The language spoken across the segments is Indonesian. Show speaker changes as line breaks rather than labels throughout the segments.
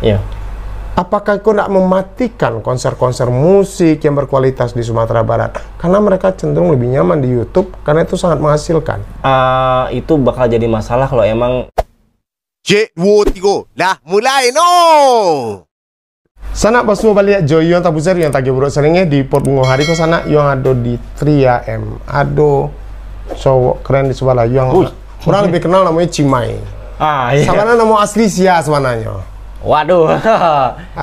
Iya.
Apakah kau tidak mematikan konser-konser musik yang berkualitas di Sumatera Barat? Karena mereka cenderung lebih nyaman di YouTube, karena itu sangat menghasilkan.
Itu bakal jadi masalah kalau emang...
Cik, 2, 3, dah mulai no!
Sana pas mau balik Joy yang tabu seri yang tagi buruk seringnya di pot bungo hari ko sana yang ada di 3M. Ado cowok keren di sebelah yang orang lebih kenal namanya Cimai.
Iya.
Sama nama asli sia sebenarnya.
Waduh,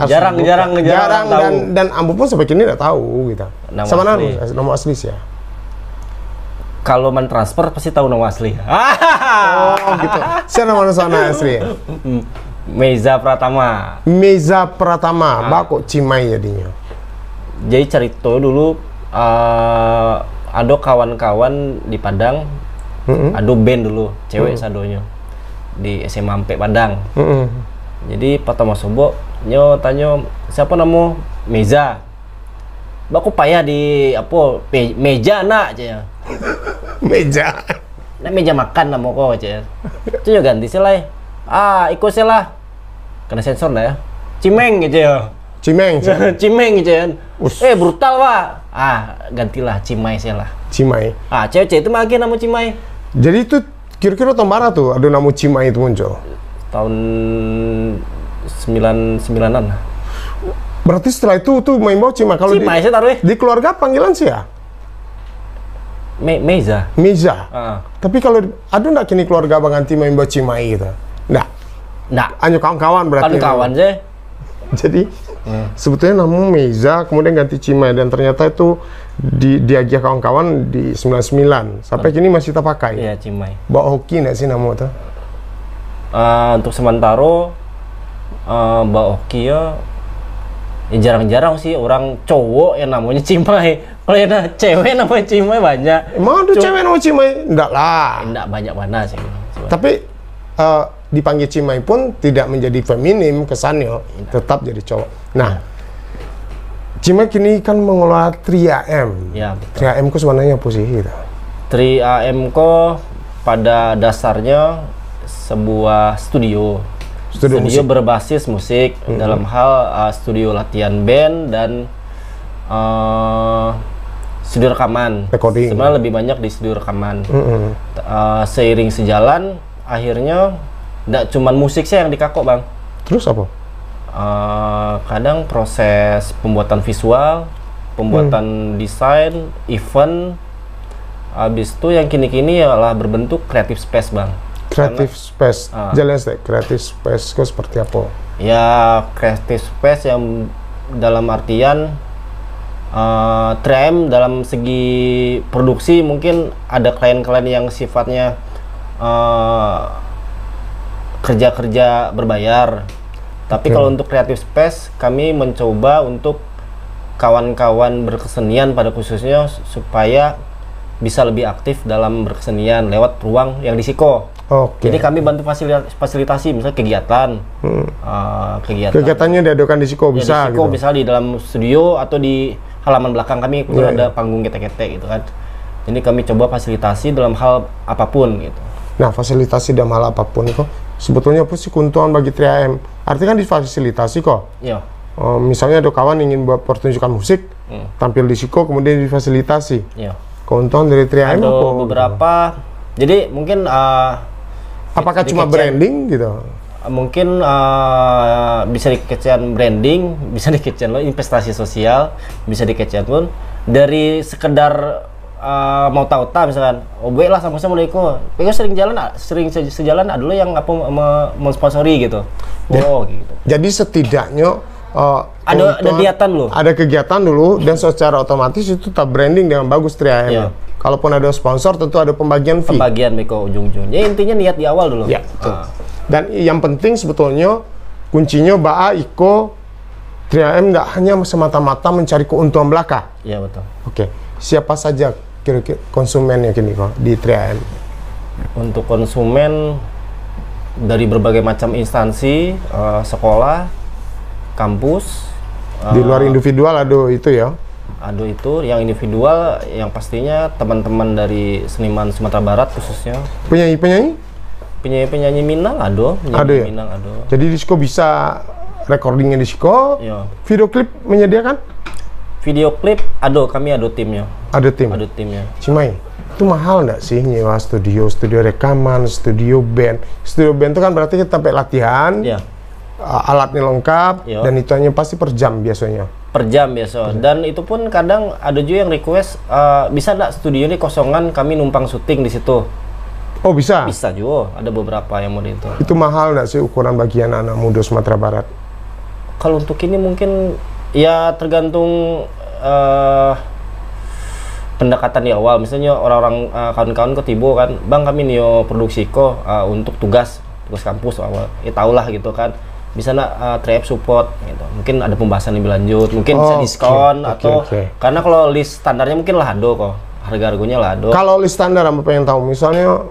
jarang
dan ambu pun sampai kini tidak tahu gitu. Sama nama asli sih ya.
Kalau mentransfer pasti tahu nama asli.
Oh gitu. Siapa nama asli?
Meza Pratama.
Meza Pratama, bako Cimai jadinya.
Jadi cerita dulu, ada kawan-kawan di Padang, ada band dulu, cewek sadonya di SMA Ampe Padang. Jadi pertama sobo nyo tanya siapa nama Meza. Baku payah di apa meja nak aja.
Meja.
Nah meja makan nama kau aja. Itu juga ganti selai. Ikut selah. Kena sensor dah ya. Cimeng aja ya.
Cimeng.
Cimeng aja. Brutal pak. Gantilah Cimai selah.
Cimai.
Cewek itu lagi nama Cimai.
Jadi itu kira-kira tahun berapa tuh ada nama Cimai itu muncul?
Tahun 99-an.
Berarti setelah itu tuh main bawa Cimai. Kalau
Cimai saya taruh
di keluarga panggilan sih ya?
Meza.
Meza. Tapi kalau ada nggak kini keluarga Bang Anti main bawa Cimai gitu? Nggak. Hanya kawan-kawan berarti.
Kawan sih.
Jadi sebetulnya nama Meza kemudian ganti Cimai dan ternyata itu diagia kawan-kawan di 99 sampai kini masih terpakai.
Iya Cimai.
Bawa hoki nggak sih nama itu?
Untuk sementara Mbak Oki ya jarang-jarang sih orang cowok yang namanya Cimai. Kalau yang cewek namanya Cimai banyak.
Emang ada cewek namanya Cimai? Enggak lah.
Enggak banyak mana sih.
Tapi dipanggil Cimai pun tidak menjadi feminim kesannya, tetap jadi cowok. Nah, Cimai kini kan mengelola 3AM.
Ya,
3AM ku sebenarnya apa sih?
3AM ko pada dasarnya sebuah studio berbasis musik dalam hal studio latihan band dan studio rekaman.
Recording.
Sebenarnya lebih banyak di studio rekaman. Seiring sejalan, akhirnya tidak cuma musik sih yang dikakok bang.
Terus apa?
Kadang proses pembuatan visual, pembuatan desain, event. Habis itu yang kini-kini adalah berbentuk creative space bang.
Creative space, jelas deh. Creative space kok seperti apa?
Ya creative space yang dalam artian 3M dalam segi produksi mungkin ada klien-klien yang sifatnya kerja-kerja berbayar. Tapi kalau untuk creative space kami mencoba untuk kawan-kawan berkesenian pada khususnya supaya bisa lebih aktif dalam berkesenian lewat ruang yang disiko. Jadi kami bantu fasilitasi misalnya kegiatan, kegiatannya
diadakan di Siko bisa,
gitu. Bisa di dalam studio atau di halaman belakang kami ada panggung ketek-ketek gitu kan. Jadi kami coba fasilitasi dalam hal apapun gitu.
Nah fasilitasi dalam hal apapun kok sebetulnya apa sih keuntungan bagi 3AM? Artinya kan difasilitasi kok.
Iya.
Misalnya ada kawan ingin buat pertunjukan musik, tampil di Siko kemudian difasilitasi.
Iya.
Keuntungan dari 3AM
ada beberapa. Jadi mungkin
apakah cuma branding gitu?
Mungkin bisa dikecian branding, bisa dikecian investasi sosial, bisa dikecian pun dari sekedar mau tahu misalkan, lah sama-sama Eko, sering sejalan adalah yang apa mensponsori gitu. Gitu.
Jadi setidaknya
ada niatan loh.
Ada kegiatan dulu dan secara otomatis itu tak branding dengan bagus 3AM.
Iya.
Kalaupun ada sponsor tentu ada pembagian fee.
Pembagian Beko ujung-ujungnya. Intinya niat di awal dulu.
Ya, betul. Dan yang penting sebetulnya kuncinya Ba Iko 3AM nggak hanya semata-mata mencari keuntungan belaka.
Iya betul.
Oke. Siapa saja kira-kira konsumennya kini kok di 3AM?
Untuk konsumen dari berbagai macam instansi, sekolah, kampus.
Di luar individual ada itu ya?
Ada itu yang individual, yang pastinya teman-teman dari seniman Sumatera Barat khususnya.
Penyanyi-penyanyi?
penyanyi Minang ada,
Ada ya?
Minang ada.
Jadi Disco bisa recordingnya Disco.
Iya.
Video klip menyediakan?
Video klip kami ada timnya.
Ada tim.
Ada timnya.
Cimai, itu mahal nggak sih nyewa studio rekaman, studio band? Studio band itu kan berarti kita sampai latihan,
Iya.
Alatnya lengkap,
Iya.
dan itu hanya pasti per jam biasanya.
Per jam biasa. Dan itu pun kadang ada juga yang request bisa nggak studio ini kosongan kami numpang syuting di situ.
Oh bisa?
Bisa juga. Ada beberapa yang mau itu.
Itu mahal nggak sih ukuran bagi anak-anak muda Sumatera Barat?
Kalau untuk ini mungkin ya tergantung pendekatan di awal. Misalnya orang-orang kawan-kawan ke Tibo kan, Bang kami nih produksi untuk tugas kampus awal. Ya tahulah gitu kan. Bisa nak 3F support gitu. Mungkin ada pembahasan lebih lanjut, mungkin bisa diskon atau karena kalau list standarnya mungkin lah ada kok. Harga-harganya lah ada.
Kalau list standar apa pengen tahu, misalnya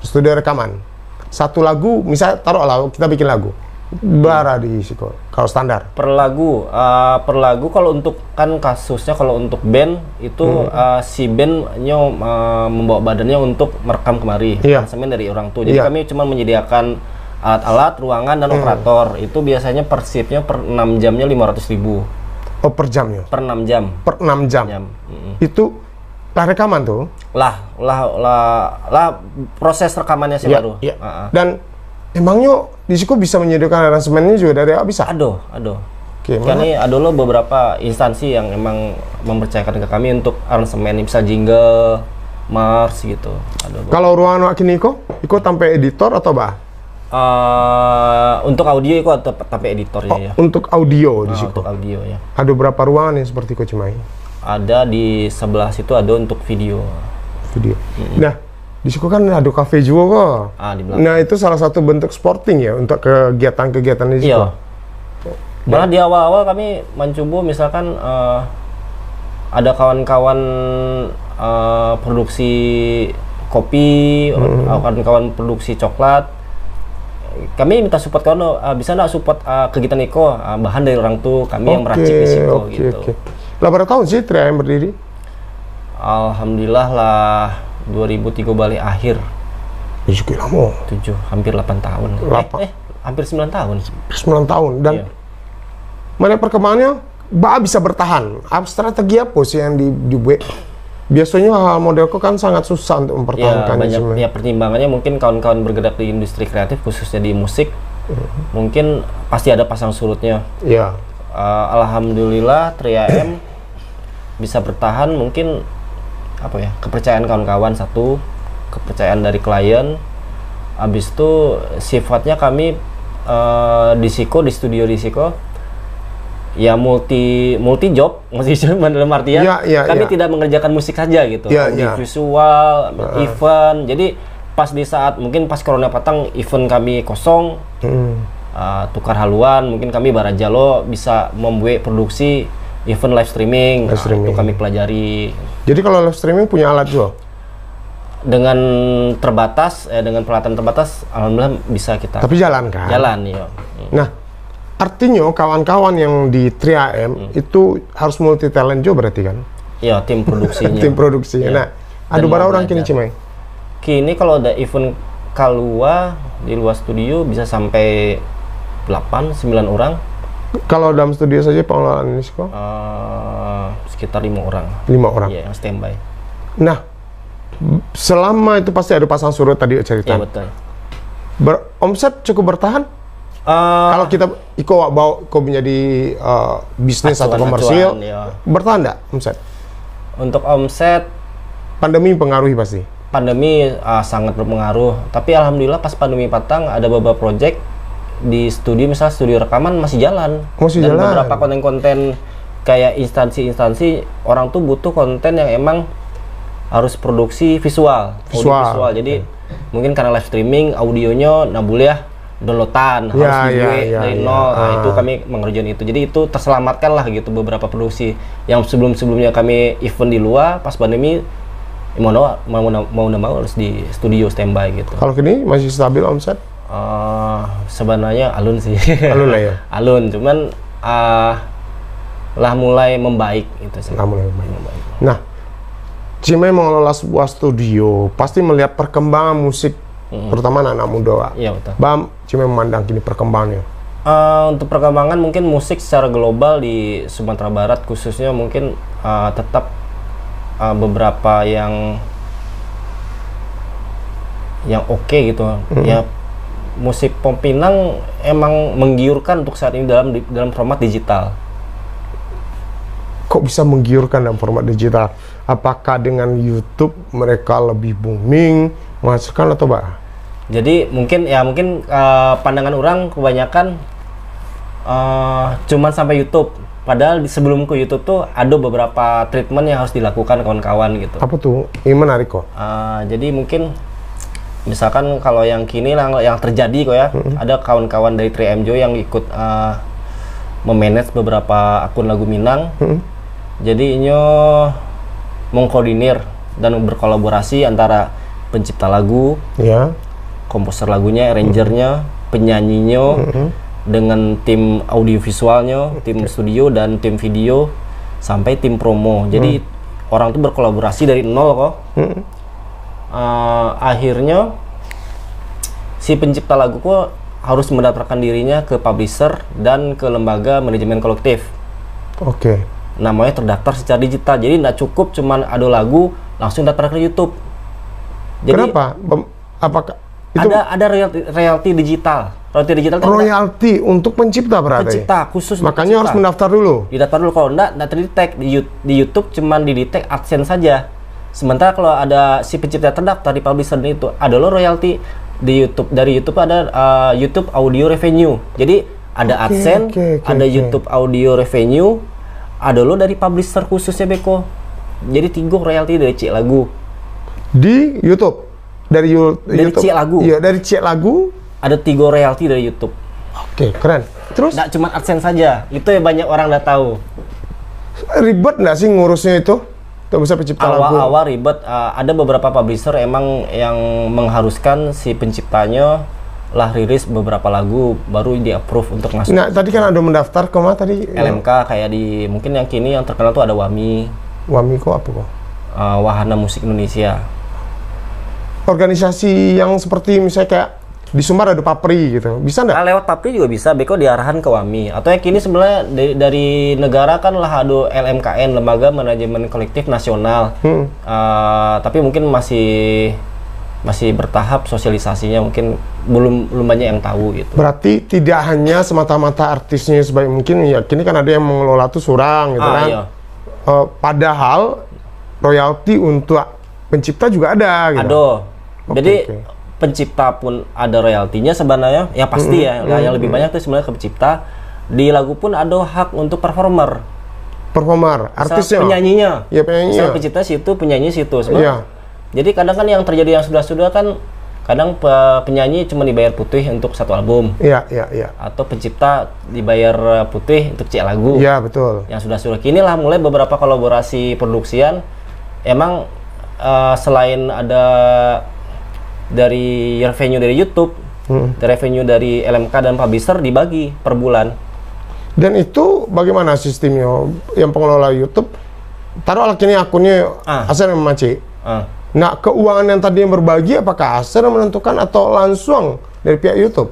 studio rekaman. Satu lagu, misalnya taruhlah kita bikin lagu. Berapa di Siko? Kalau standar?
Per lagu kalau untuk kan kasusnya kalau untuk band itu si bandnya membawa badannya untuk merekam kemari, aransemen dari orang tua. Jadi kami cuma menyediakan alat-alat, ruangan dan operator. Itu biasanya per shiftnya per 6 jamnya 500.000.
Oh per jamnya?
Per 6 jam.
Per 6 jam. Itu lah rekaman tuh?
Lah proses rekamannya sih baru.
Iya. Dan emangnya Disco bisa menyediakan aransemennya juga dari bisa?
Ada.
Oke,
Karena ada loh beberapa instansi yang emang mempercayakan ke kami untuk aransemen, bisa jingle, mars gitu.
Kalau ruangan wakil Iko sampai editor atau bah?
Untuk audio itu tapi editornya ya.
Untuk audio di situ.
Untuk audio ya.
Ada berapa ruangan yang seperti Ko Cimai?
Ada di sebelah situ ada untuk video.
Nah, di situ kan ada cafe juga kok.
Di belakang.
Nah, itu salah satu bentuk sporting ya untuk kegiatan-kegiatan di situ.
Iya. Malah di awal-awal kami mencoba misalkan ada kawan-kawan produksi kopi, kawan-kawan produksi coklat. Kami minta support kawan, bisa nggak support kegiatan Iko, bahan dari orang tua kami yang meracik di situ gitu.
Lah berapa tahun sih 3M berdiri?
Alhamdulillah lah 2003 balik akhir.
Ya cukup lama.
7 hampir 8 tahun. Hampir 9 tahun.
9 tahun dan mana perkembangannya? Bisa bertahan. Strategi apa sih yang dibuat? Biasanya hal modelku kan sangat susah untuk mempertahankan.
Ya pertimbangannya mungkin kawan-kawan bergerak di industri kreatif khususnya di musik mungkin pasti ada pasang surutnya.
Iya.
Alhamdulillah 3M bisa bertahan mungkin kepercayaan kawan-kawan satu, kepercayaan dari klien. Habis itu sifatnya kami di studio Disco ya multi job dalam artian kami tidak mengerjakan musik saja gitu, visual, event. Jadi pas corona patang event kami kosong, tukar haluan, mungkin kami barajalo bisa membuat produksi event live streaming. Itu kami pelajari. Jadi
kalau live streaming punya alat juga?
Dengan dengan peralatan terbatas, alhamdulillah bisa kita.
Tapi jalan kan?
Jalan, iya.
Nah, artinya kawan-kawan yang di 3M itu harus multi talent juga berarti kan?
Iya, tim produksinya.
Tim produksinya. Nah, ada berapa orang kini Cimai?
Kini kalau ada event keluar di luar studio bisa sampai 8-9 orang.
Kalau dalam studio saja pengelolaan Disco?
Sekitar 5 orang.
5 orang?
Iya, yang standby.
Nah, selama itu pasti ada pasang surut tadi cerita.
Iya, betul.
Omset cukup bertahan? Kalau kita bawa menjadi bisnis atau komersil, bertahan nggak omset?
Untuk omset,
pandemi mempengaruhi pasti.
Pandemi sangat berpengaruh. Tapi alhamdulillah pas pandemi patang ada beberapa project di studio, misalnya studio rekaman masih jalan. Dan beberapa konten-konten kayak instansi-instansi orang tuh butuh konten yang emang harus produksi visual. Jadi mungkin karena live streaming audionya boleh downloadan harus dibuat dari nol. Itu kami mengerjakan itu. Jadi itu terselamatkan lah gitu beberapa produksi yang sebelum-sebelumnya kami event di luar pas pandemi mau harus di studio standby gitu.
Kalau kini masih stabil omset?
Sebenarnya alun sih.
Alun lah ya.
Alun, cuman lah mulai membaik itu sih.
Mulai membaik. Nah, Cimai mengelola sebuah studio, pasti melihat perkembangan musik terutama anak-anak muda.
Iya betul.
Bam, Cimai memandang kini perkembangannya.
Untuk perkembangan mungkin musik secara global di Sumatera Barat khususnya mungkin tetap beberapa yang oke gitu. Ya musik Pom Pinang emang menggiurkan untuk saat ini dalam format digital.
Kok bisa menggiurkan dalam format digital? Apakah dengan YouTube mereka lebih booming, menghasilkan atau apa?
Jadi mungkin pandangan orang kebanyakan cuman sampai YouTube. Padahal sebelum ke YouTube tuh ada beberapa treatment yang harus dilakukan kawan-kawan gitu.
Apa tuh? Ini menarik kok.
Jadi mungkin misalkan kalau yang kini yang terjadi kok ya, ada kawan-kawan dari 3M Joy yang ikut memanage beberapa akun lagu Minang. Jadi inyo mengkoordinir dan berkolaborasi antara pencipta lagu, komposer lagunya, arrangernya, penyanyinya, dengan tim audiovisualnya, tim studio dan tim video sampai tim promo. Jadi orang tuh berkolaborasi dari nol kok. Akhirnya si pencipta lagu kok harus mendaftarkan dirinya ke publisher dan ke lembaga manajemen kolektif. Namanya terdaftar secara digital, jadi nggak cukup cuman ada lagu langsung daftar ke YouTube. Jadi,
kenapa? Apakah itu
ada royalti digital?
Royalti untuk pencipta berarti?
Pencipta khusus.
Makanya harus mendaftar dulu.
Didaftar dulu, kalau nggak terdetek di YouTube cuman didetek AdSense saja. Sementara kalau ada si pencipta terdaftar di publisher itu ada lo royalti di YouTube. Dari YouTube ada YouTube Audio Revenue. Jadi ada AdSense, ada YouTube Audio Revenue, ada lo dari publisher khususnya Beko. Jadi 3 royalti dari Cik Lagu.
Di YouTube? Dari YouTube?
Cik Lagu.
Iya, dari Cik Lagu.
Ada 3 royalti dari YouTube.
Keren. Terus?
Nggak cuma AdSense saja. Itu yang banyak orang nggak tahu.
Ribet nggak sih ngurusnya itu? Tuh bisa pencipta lagu.
Awal-awal ribet. Ada beberapa publisher emang yang mengharuskan si penciptanya lah rilis beberapa lagu baru di approve untuk masuk.
Nah, tadi kan ada mendaftar ke mana tadi?
LMK kayak di mungkin yang kini yang terkenal tuh ada WAMI.
WAMI kok apa kok?
Wahana Musik Indonesia.
Organisasi yang seperti misalnya kayak di Sumbar ada Papri gitu, bisa nggak?
Lewat Papri juga bisa, Beko diarahan ke WAMI. Atau yang kini sebenarnya dari negara kan lah ada LMKN, Lembaga Manajemen Kolektif Nasional. Tapi mungkin masih bertahap sosialisasinya, mungkin belum banyak yang tahu gitu.
Berarti tidak hanya semata-mata artisnya sebaik mungkin, ya kini kan ada yang mengelola tuh surang gitu kan.
Iya.
Padahal royalti untuk pencipta juga ada gitu.
Ada. Jadi pencipta pun ada royaltinya sebenarnya, ya pasti yang lebih banyak tuh sebenarnya ke pencipta. Di lagu pun ada hak untuk performer,
artisnya,
penyanyinya.
Ya, penyanyinya.
Misalnya pencipta situ, penyanyi situ sebenarnya. Jadi kadang kan yang terjadi yang sudah kan kadang penyanyi cuma dibayar putih untuk 1 album.
Iya.
Atau pencipta dibayar putih untuk cek lagu.
Iya, betul.
Yang sudah kini lah mulai beberapa kolaborasi produksian. Emang selain ada dari revenue dari YouTube, revenue dari LMK dan publisher dibagi per bulan.
Dan itu bagaimana sistemnya? Yang pengelola YouTube taruh kini akunnya Aser yang memaci. Nah, keuangan yang tadi yang berbagi apakah Aser yang menentukan atau langsung dari pihak YouTube?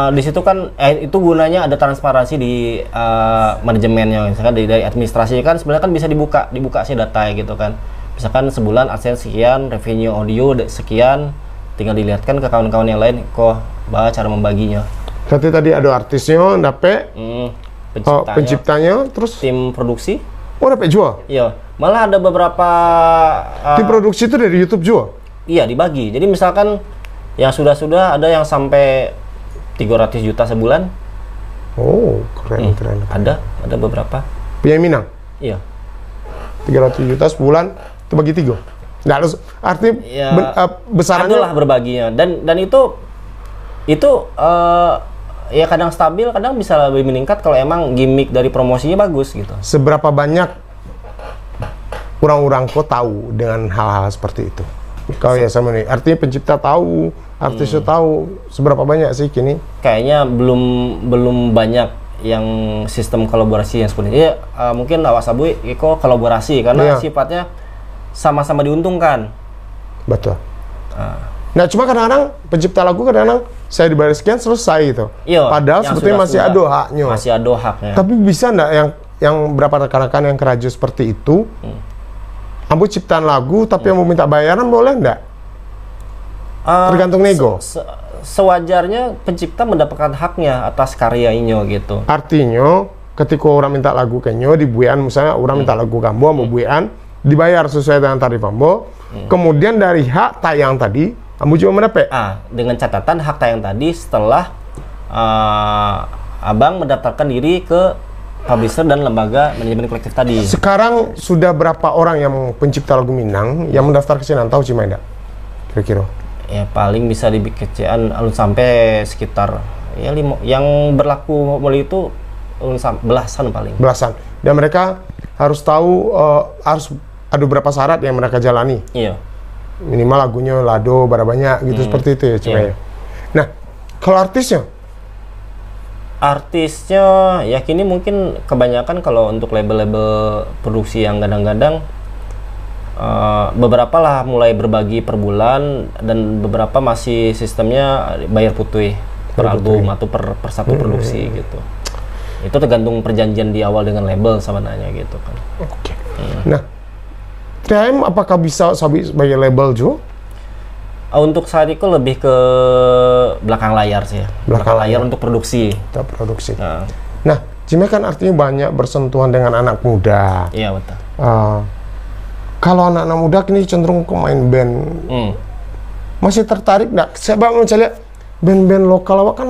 Di situ kan itu gunanya ada transparansi di manajemennya. Misalkan dari administrasi kan sebenarnya kan bisa dibuka sih data gitu kan. Misalkan sebulan AdSense sekian, revenue audio sekian, tinggal dilihatkan ke kawan-kawan yang lain kok cara membaginya.
Berarti tadi ada artisnya, dapet penciptanya, terus
tim produksi.
Dapet jual?
Iya, malah ada beberapa
tim produksi itu dari YouTube jual?
Iya, dibagi. Jadi misalkan yang sudah ada yang sampai 300 juta sebulan.
Oh, keren.
Ada beberapa.
Penyanyi Minang?
Iya.
300 juta sebulan itu bagi 3. Nah, artinya
ya,
besarannya
adalah berbaginya dan itu ya kadang stabil, kadang bisa lebih meningkat kalau emang gimmick dari promosinya bagus gitu.
Seberapa banyak orang-orang kok tahu dengan hal-hal seperti itu? Kalau ya sama nih, artinya pencipta tahu, artisnya tahu, seberapa banyak sih kini?
Kayaknya belum banyak yang sistem kolaborasi yang seperti ini. Mungkin Awas Abu Iko kolaborasi karena sifatnya sama-sama diuntungkan.
Betul. Nah, cuma kadang-kadang pencipta lagu kadang-kadang saya dibayar sekian selesai gitu.
Iya,
padahal sebetulnya masih ada haknya.
Masih ada haknya.
Tapi bisa nggak yang berapa rekan-rekan yang keraju seperti itu, ambu ciptaan lagu tapi yang mau minta bayaran boleh nggak? Tergantung nego.
Sewajarnya pencipta mendapatkan haknya atas karyanya gitu.
Artinya ketika orang minta lagu kenyo dibuian, misalnya orang minta lagu kambo mau buian, dibayar sesuai dengan tarif ambo. Kemudian dari hak tayang tadi ambo juga mendapat.
Dengan catatan hak tayang tadi setelah abang mendaftarkan diri ke publisher dan lembaga manajemen kolektif tadi.
Sekarang sudah berapa orang yang pencipta lagu Minang yang mendaftar ke sini? Tahu Cima enggak? Kira-kira?
Ya paling bisa dibikecian sampai sekitar ya 5 yang berlaku mulai itu belasan paling. Belasan.
Dan mereka harus tahu harus ada berapa syarat yang mereka jalani.
Iya.
Minimal lagunya lado berapa banyak gitu seperti itu ya Cima ya. Nah, kalau artisnya
ya kini mungkin kebanyakan kalau untuk label-label produksi yang kadang-kadang beberapa lah mulai berbagi per bulan dan beberapa masih sistemnya bayar putih per album atau per satu produksi gitu. Itu tergantung perjanjian di awal dengan label sebenarnya gitu kan.
Oke. Nah, 3M apakah bisa sebagai label juga?
Untuk saat itu lebih ke belakang layar sih ya. Belakang layar untuk produksi. Nah,
Cime kan artinya banyak bersentuhan dengan anak muda.
Iya betul.
Kalau anak-anak muda kini cenderung ke main band. Masih tertarik nggak? Saya mau lihat band-band lokal awak kan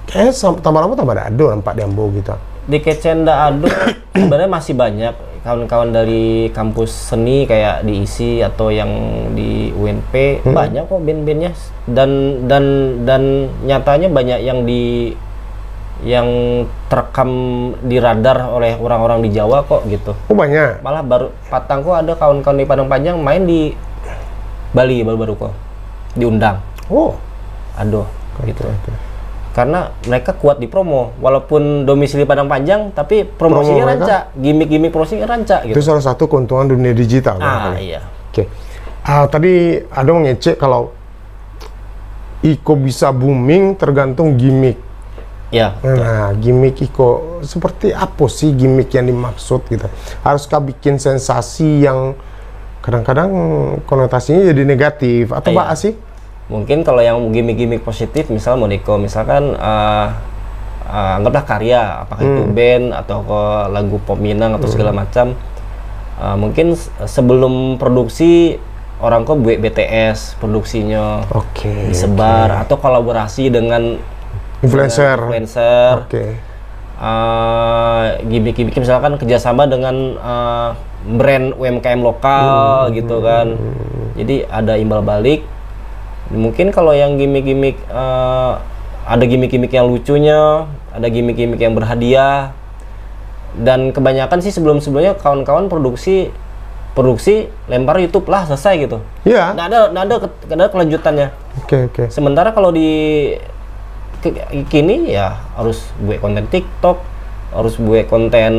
kayaknya tambah lama tambah ada nampak di Ambo gitu.
Di Kecenda Ado sebenarnya masih banyak kawan-kawan dari kampus seni kayak di ISI atau yang di UNP banyak kok band-bandnya dan nyatanya banyak yang terekam di radar oleh orang-orang di Jawa kok gitu.
Oh banyak.
Malah baru Patang kok ada kawan-kawan di Padang Panjang main di Bali baru-baru kok diundang.
Oh,
aduh gitu. Karena mereka kuat di promo, walaupun domisili Padang Panjang, tapi promosinya rancak, gimmick-gimmick promosinya rancak. Gitu.
Itu salah satu keuntungan dunia digital.
Iya.
Oke. Tadi ada ngecek kalau Iko bisa booming tergantung gimmick.
Ya.
Nah, gimmick Iko seperti apa sih gimmick yang dimaksud gitu? Haruskah bikin sensasi yang kadang-kadang konotasinya jadi negatif atau apa sih?
Mungkin kalau yang gimmick-gimmick positif, misal Moniko, misalkan anggaplah karya, apakah itu band atau lagu pop Minang atau segala macam, mungkin sebelum produksi orang kok buat BTS produksinya, disebar atau kolaborasi dengan influencer, gimmick-gimmick misalkan kerjasama dengan brand UMKM lokal gitu kan, jadi ada imbal balik. Mungkin kalau yang gimmick-gimmick ada gimmick-gimmick yang lucunya, ada gimmick-gimmick yang berhadiah, dan kebanyakan sih sebelum-sebelumnya kawan-kawan produksi lempar YouTube lah selesai gitu.
Iya.
Nggak ada kelanjutannya.
Oke.
Sementara kalau di kini ya harus buat konten TikTok, harus buat konten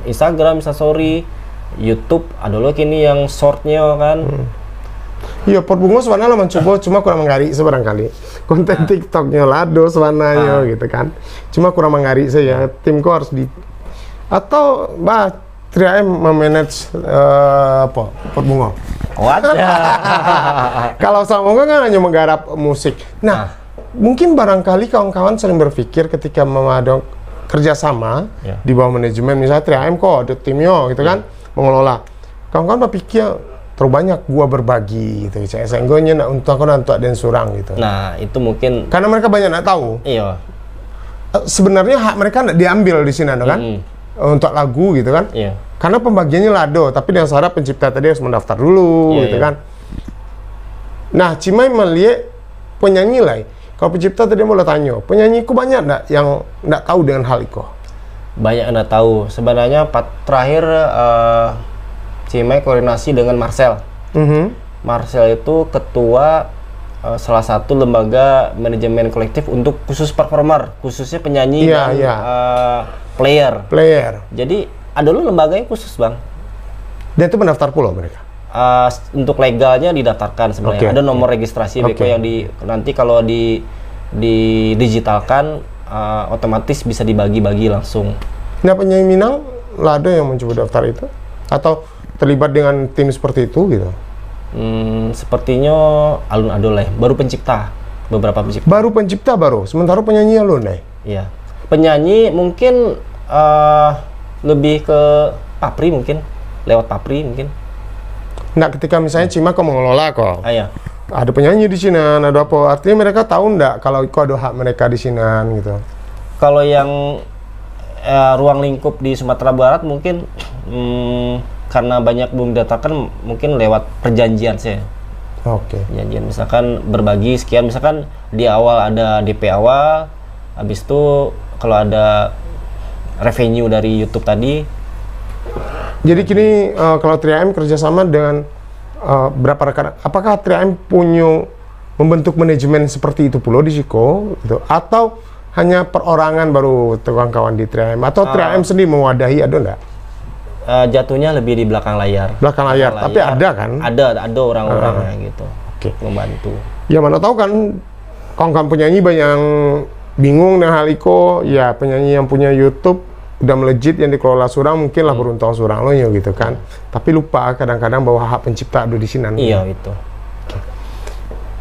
Instagram, Instastory, YouTube. Ada loh kini yang shortnya kan.
Iya, Porbungo sebenarnya mencoba, cuma kurang menggari sebarangkali. Konten TikToknya lado sebenarnya gitu kan. Cuma kurang menggari saya. Timku harus atau 3M memanage Porbungo. Kalau sama kan hanya menggarap musik. Nah, mungkin barangkali kawan-kawan sering berpikir ketika memadok kerjasama di bawah manajemen, misalnya 3M kok ada timnya gitu kan, mengelola. Kawan-kawan berpikir terlalu banyak gua berbagi gitu, saya senggonya nak untuk aku nanti dan surang gitu.
Nah itu mungkin
karena mereka banyak nak tahu.
Iya.
Sebenarnya hak mereka nak diambil di sini kan, untuk lagu gitu kan.
Iya.
Karena pembagiannya lado, tapi dengan syarat pencipta tadi harus mendaftar dulu gitu kan. Nah, Cimai melihat penyanyi lah. Kalau pencipta tadi boleh tanya, penyanyiku banyak nggak yang nggak tahu dengan hal itu?
Banyak nggak tahu. Sebenarnya terakhir Cimai koordinasi dengan Marcel. Marcel itu ketua salah satu lembaga manajemen kolektif untuk khusus performer, khususnya penyanyi dan player. Jadi ada lu lembaganya khusus bang.
Dan itu mendaftar pula mereka?
untuk legalnya didaftarkan sebenarnya. Ada nomor registrasi Beko yang nanti kalau di digitalkan otomatis bisa dibagi-bagi langsung.
Nah, penyanyi Minang Lado yang mencoba daftar itu atau terlibat dengan tim seperti itu gitu?
Sepertinya Alun Adoleh baru pencipta, beberapa pencipta.
Baru pencipta baru, sementara penyanyi Alun
Iya. Penyanyi mungkin lebih ke Papri mungkin, lewat Papri mungkin.
Nah, ketika misalnya Cimaka mengelola kok.
Iya.
Ada penyanyi di sini, ada apa? Artinya mereka tahu nggak kalau kok ada hak mereka di sini gitu?
Kalau yang ruang lingkup di Sumatera Barat mungkin karena banyak belum didaftarkan, mungkin lewat perjanjian sih. Perjanjian misalkan berbagi sekian, misalkan di awal ada DP awal, habis itu kalau ada revenue dari YouTube tadi.
Jadi kini kalau 3M kerjasama dengan berapa rekan? Apakah 3M punya membentuk manajemen seperti itu pula di Siko gitu? Atau hanya perorangan baru kawan-kawan di 3M? Atau 3M sendiri mewadahi, ada enggak?
Jatuhnya lebih di belakang layar.
Belakang layar, tapi ada kan?
Ada orang-orang gitu. Membantu.
Ya mana tahu kan, kawan-kawan penyanyi banyak yang bingung dengan hal itu. Ya penyanyi yang punya YouTube udah melejit yang dikelola surang, mungkin lah beruntung surang lo gitu kan. Tapi lupa kadang-kadang bahwa hak pencipta ada di sini.
Iya itu.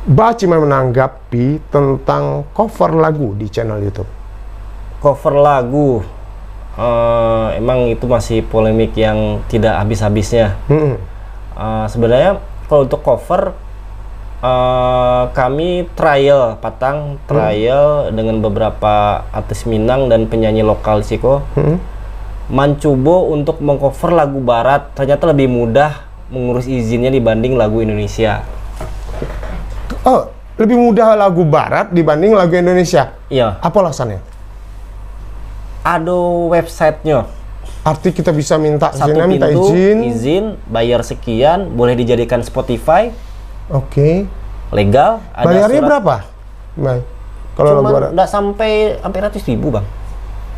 Baci menanggapi tentang cover lagu di channel YouTube.
Cover lagu, emang itu masih polemik yang tidak habis-habisnya. Sebenarnya kalau untuk cover, kami trial dengan beberapa artis Minang dan penyanyi lokal Siko. Mencoba untuk mengcover lagu barat, ternyata lebih mudah mengurus izinnya dibanding lagu Indonesia.
Oh, lebih mudah lagu barat dibanding lagu Indonesia?
Iya.
Apa alasannya?
Ada websitenya.
Arti kita bisa minta
minta izin, bayar sekian, boleh dijadikan Spotify. Legal. Ada
bayarnya
surat.
Berapa? Kalau lagu barat?
Nggak sampai ratus ribu bang.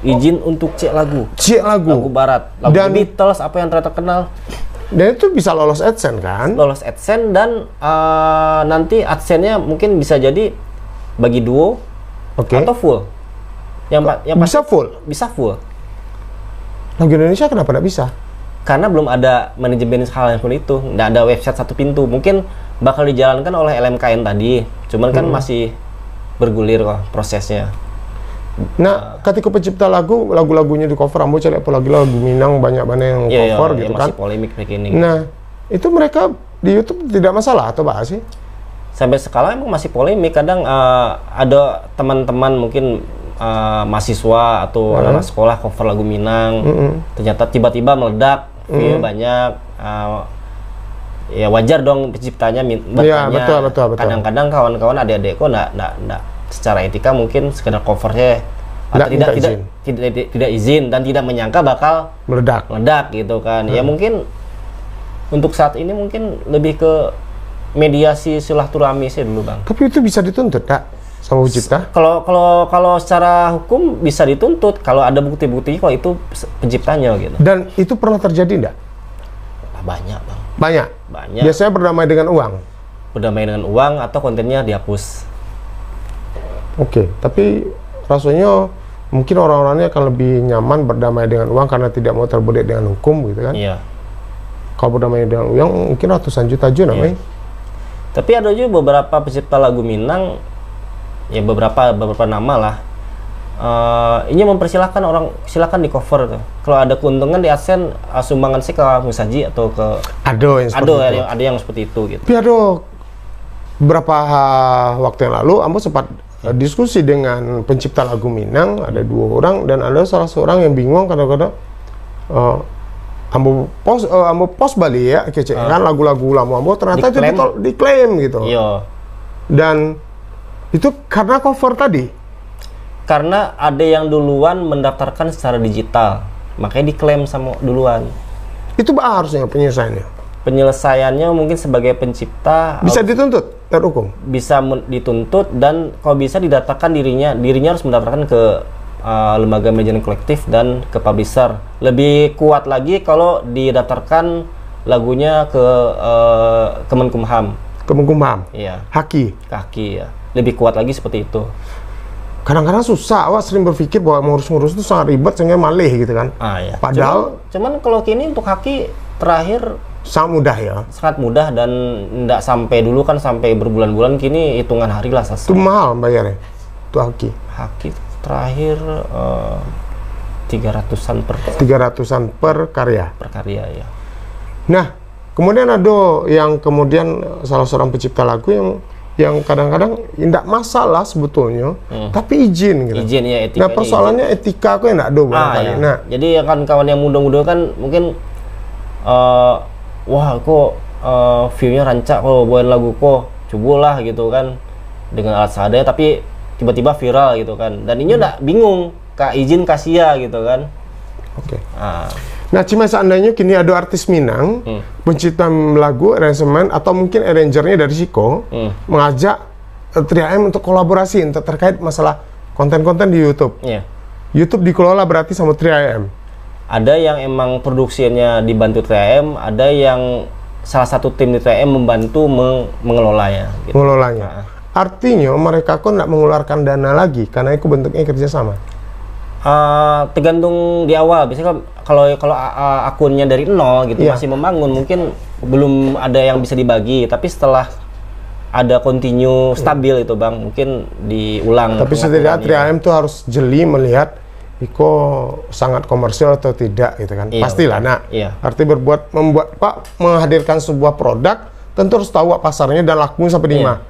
Izin untuk cek lagu. Lagu barat. Lagu dan Beatles apa yang terkenal.
Dan itu bisa lolos AdSense kan?
Lolos AdSense dan nanti AdSense-nya mungkin bisa jadi bagi duo atau full. Yang
bisa full?
Bisa full.
Lagu Indonesia kenapa nggak bisa?
Karena belum ada manajemen hal yang pun itu. Nggak ada website satu pintu. Mungkin bakal dijalankan oleh LMKN tadi. Cuman kan masih bergulir kok prosesnya.
Nah, ketika pencipta lagu-lagunya di cover, ambo cari apa lagu Minang banyak yang cover gitu kan?
Masih polemik begini.
Nah, itu mereka di YouTube tidak masalah atau apa sih?
Sampai sekarang emang masih polemik. Kadang ada teman-teman mungkin mahasiswa atau anak sekolah cover lagu Minang, ternyata tiba-tiba meledak, view banyak. Ya wajar dong penciptanya bertanya.
Betul.
Kadang-kadang kawan-kawan adik-adikku nggak secara etika mungkin sekedar covernya tidak izin dan tidak menyangka bakal meledak gitu kan. Ya mungkin untuk saat ini mungkin lebih ke mediasi silaturahmi sih dulu bang.
Tapi itu bisa dituntut tak sama pencipta?
Kalau secara hukum bisa dituntut kalau ada bukti-bukti kalau itu penciptanya gitu.
Dan itu pernah terjadi enggak?
Banyak bang.
Banyak. Biasanya berdamai dengan uang.
Berdamai dengan uang atau kontennya dihapus.
Tapi rasanya mungkin orang-orangnya akan lebih nyaman berdamai dengan uang karena tidak mau terbelit dengan hukum gitu kan? Iya. Kalau berdamai dengan uang mungkin ratusan juta aja namanya.
Tapi ada juga beberapa pencipta lagu Minang, ya beberapa nama lah. Ini mempersilahkan orang silakan di cover tuh. Kalau ada keuntungan di AdSense, sumbangan sih ke Musaji atau ke ada yang seperti itu gitu.
Tapi ada beberapa waktu yang lalu ambo sempat diskusi dengan pencipta lagu Minang, ada 2 orang dan ada salah seorang yang bingung kadang-kadang ambo post balik ya kan lagu-lagu lama ambo ternyata itu diklaim gitu.
Iya.
Dan itu karena cover tadi.
Karena ada yang duluan mendaftarkan secara digital, makanya diklaim sama duluan.
Itu harusnya penyelesaiannya.
Penyelesaiannya mungkin sebagai pencipta
bisa dituntut terhukum.
Bisa dituntut dan kalau bisa didaftarkan dirinya harus mendaftarkan ke lembaga manajemen kolektif dan ke publisher. Lebih kuat lagi kalau didaftarkan lagunya ke Kemenkumham.
Kemenkumham.
Iya.
Haki.
Kaki ya. Lebih kuat lagi seperti itu.
Kadang-kadang susah, awak sering berpikir bahwa ngurus-ngurus itu sangat ribet sehingga malih gitu kan.
Iya.
Padahal
cuman kalau kini untuk haki terakhir
sangat mudah ya.
Sangat mudah dan tidak sampai dulu kan sampai berbulan-bulan, kini hitungan hari lah selesai.
Itu mahal bayarnya. Itu haki.
Haki terakhir 300-an per
300-an per karya.
Per karya ya.
Nah, kemudian ada yang kemudian salah seorang pencipta lagu yang kadang-kadang tidak masalah sebetulnya, tapi izin gitu.
Izin ya, etika.
Nah, persoalannya izin. Etika aku yang tidak ada barangkali.
Ya.
Nah,
jadi kan kawan yang muda-muda kan mungkin wah kok view-nya rancak kok buat lagu kok, cobalah gitu kan dengan alat seadanya, tapi tiba-tiba viral gitu kan. Dan ini udah bingung, kak izin kasih ya gitu kan.
Oke. Nah, cuma seandainya kini ada artis Minang, pencipta lagu, aransemen, atau mungkin arrangernya dari Siko, mengajak 3AM untuk kolaborasi untuk terkait masalah konten-konten di YouTube.
Yeah.
YouTube dikelola berarti sama 3AM.
Ada yang emang produksinya dibantu 3AM, ada yang salah satu tim di 3AM membantu mengelolanya. Gitu.
Mengelolanya. Artinya mereka kok tidak mengeluarkan dana lagi karena itu bentuknya kerjasama.
Tergantung di awal. Biasanya kalau akunnya dari nol gitu, masih membangun, mungkin belum ada yang bisa dibagi. Tapi setelah ada continue stabil itu bang, mungkin diulang.
Tapi setidaknya 3AM tuh harus jeli melihat Iko sangat komersial atau tidak gitu kan. Pastilah. Nah, arti menghadirkan sebuah produk tentu harus tahu pasarnya dan lakunya sampai di mana.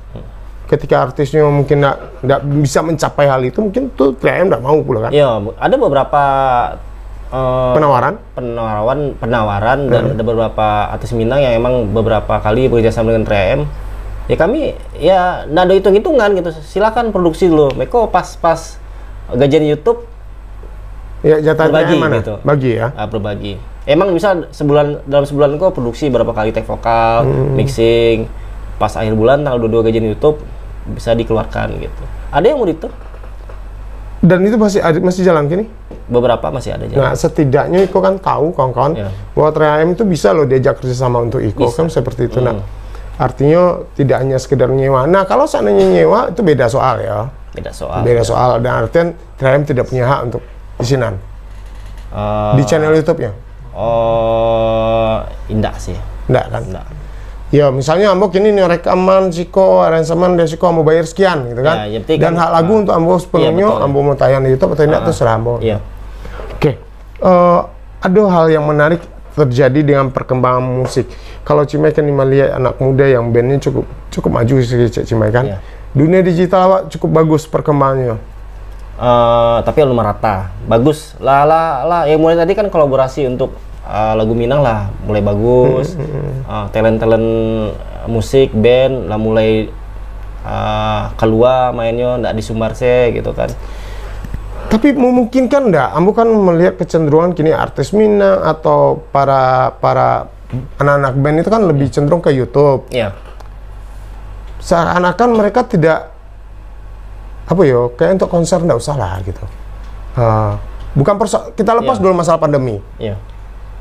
Ketika artisnya mungkin nggak bisa mencapai hal itu, mungkin tuh 3AM nggak mau pula kan?
Iya, ada beberapa penawaran dan ada beberapa artis Minang yang emang beberapa kali bekerjasama dengan 3AM. Ya kami ya nggak ada hitung-hitungan gitu. Silakan produksi dulu. Mereka pas gajian YouTube
ya jatahnya
berbagi
mana?
gitu.
Bagi ya?
Berbagi. Emang misal dalam sebulan kok produksi berapa kali take vokal, mixing. Pas akhir bulan tanggal 22 gajian YouTube bisa dikeluarkan gitu. Ada yang mau itu?
Dan itu masih jalan kini?
Beberapa masih ada jalan.
Nah, setidaknya Iko kan tahu kawan-kawan bahwa 3AM itu bisa loh diajak kerjasama untuk Iko kan seperti itu. Nah, artinya tidak hanya sekedar nyewa. Nah, kalau seandainya nyewa itu beda soal ya. Beda soal. Dan artian 3AM tidak punya hak untuk isinan di channel YouTube-nya.
Indah sih.
Enggak kan? Enggak. Ya, misalnya Ambok ini nih rekaman Siko, aransemen dari Siko Ambo bayar sekian gitu kan. Ya, dan hak lagu untuk Ambo sepenuhnya Ambo mau tayang di YouTube atau tidak terserah Ambo.
Iya.
Oke. Ada hal yang menarik terjadi dengan perkembangan musik. Kalau Cimai kan melihat anak muda yang bandnya cukup maju sih Cimai kan. Dunia digital awak cukup bagus perkembangannya.
Tapi belum merata. Bagus. Lah yang mulai tadi kan kolaborasi untuk lagu Minang lah mulai bagus, talent musik band lah mulai keluar mainnya ndak di Sumbarse gitu kan.
Tapi memungkinkan ndak? Ambo kan melihat kecenderungan kini artis Minang atau para anak-anak band itu kan lebih cenderung ke YouTube.
Iya.
Seakan-akan mereka tidak kayak untuk konser ndak usah lah gitu. Bukan kita lepas dulu masalah pandemi. Iya.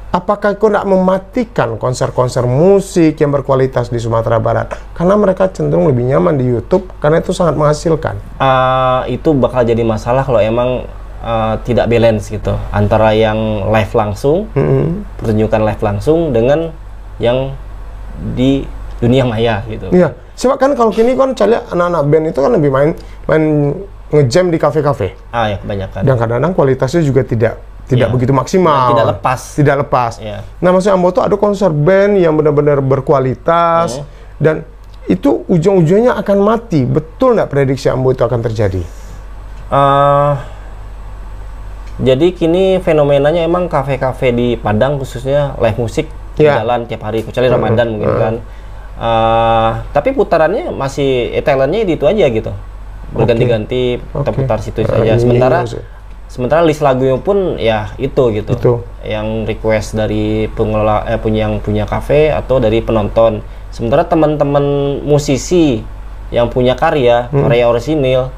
Apakah kau tidak mematikan konser-konser musik yang berkualitas di Sumatera Barat? Karena mereka cenderung lebih nyaman di YouTube, karena itu sangat menghasilkan.
Itu bakal jadi masalah kalau emang tidak balance gitu antara yang live langsung, pertunjukan live langsung dengan yang di dunia maya gitu.
Iya, sebab kan kalau kini kan cari anak-anak band itu kan lebih main ngejam di kafe-kafe.
Ya kebanyakan.
Dan kadang-kadang kualitasnya juga tidak begitu maksimal. Tidak lepas. Nah, maksudnya Ambo tuh ada konser band yang benar-benar berkualitas dan itu ujung-ujungnya akan mati. Betul nggak prediksi Ambo itu akan terjadi?
Jadi kini fenomenanya emang kafe-kafe di Padang khususnya live musik jalan tiap hari, kecuali Ramadan mungkin kan. Tapi putarannya masih talentnya itu aja gitu. Berganti-ganti kita putar situ saja. Sementara list lagunya pun ya itu gitu. Yang request dari pengelola yang punya kafe atau dari penonton. Sementara teman-teman musisi yang punya karya orisinil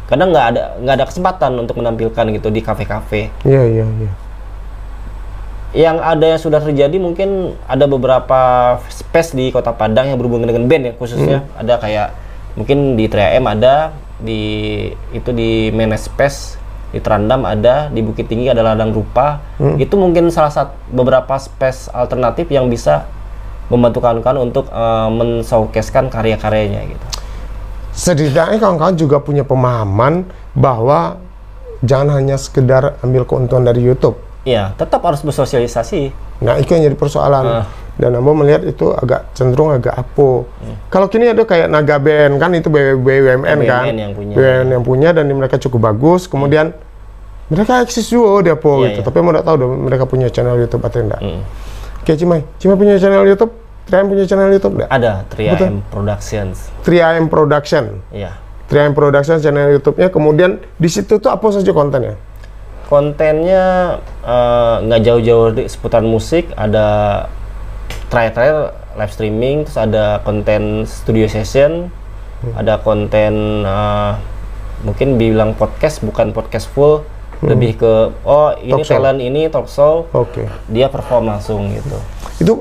kadang nggak ada kesempatan untuk menampilkan gitu di kafe-kafe.
Iya.
Yang ada yang sudah terjadi mungkin ada beberapa space di Kota Padang yang berhubungan dengan band ya khususnya. Ada kayak mungkin di 3AM ada, di Menes Space, di Trandam ada, di Bukit Tinggi ada Ladang Rupa. Itu mungkin salah satu beberapa space alternatif yang bisa membantu kawan-kawan untuk men-showcase-kan karya-karyanya gitu.
Setidaknya kawan-kawan juga punya pemahaman bahwa jangan hanya sekedar ambil keuntungan dari YouTube.
Iya, tetap harus bersosialisasi.
Nah, itu yang jadi persoalan. Dan Ambo melihat itu cenderung agak apo. Kalau kini ada kayak Naga Band kan itu BUMN kan, BUMN yang punya dan mereka cukup bagus. Kemudian mereka eksis juga di Apo gitu. Tapi mau tahu dong mereka punya channel YouTube atau enggak. Oke, Cimai punya channel YouTube. 3AM punya channel YouTube enggak?
Ada, 3AM Productions.
3AM Production.
Iya.
3AM Production channel YouTube-nya. Kemudian di situ tuh apa saja kontennya?
Kontennya nggak jauh-jauh seputar musik, ada terakhir live streaming, terus ada konten studio session, ada konten mungkin bilang podcast, bukan podcast full, lebih ke ini talent ini talk show, dia perform langsung gitu.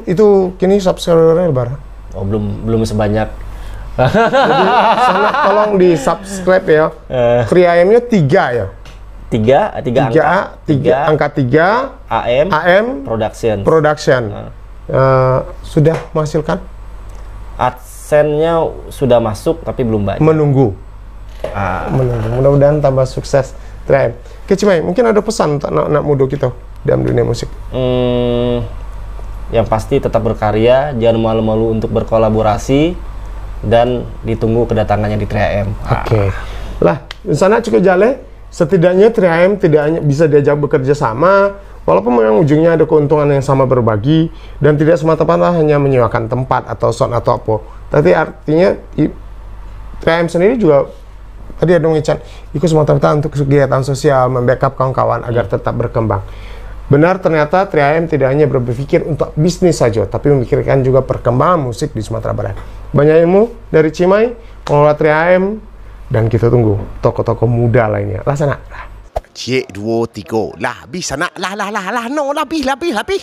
Itu kini subscribernya berapa?
Oh belum sebanyak.
Jadi sana tolong di subscribe ya. 3AM-nya 3 ya. 3 angka 3 AM Production. Sudah menghasilkan?
AdSense-nya sudah masuk tapi belum banyak.
Menunggu. Mudah-mudahan tambah sukses 3AM. Oke, Cimai, mungkin ada pesan untuk anak-anak muda kita dalam dunia musik?
Yang pasti tetap berkarya, jangan malu-malu untuk berkolaborasi, dan ditunggu kedatangannya di 3AM.
Oke. Lah, di sana cukup jale. Setidaknya 3AM tidak hanya bisa diajak bekerja sama, walaupun memang ujungnya ada keuntungan yang sama berbagi, dan tidak semata-mata hanya menyewakan tempat atau sound atau apa. Tapi artinya 3AM sendiri juga tadi ada mengican ikut semata-mata untuk kegiatan sosial, membackup kawan-kawan agar tetap berkembang. Benar, ternyata 3AM tidak hanya berpikir untuk bisnis saja, tapi memikirkan juga perkembangan musik di Sumatera Barat. Banyak ilmu dari Cimai, pengelola 3AM, dan kita tunggu tokoh-tokoh muda lainnya. Lah sana.
Cik 2 3 lah habis anak lah no lah habis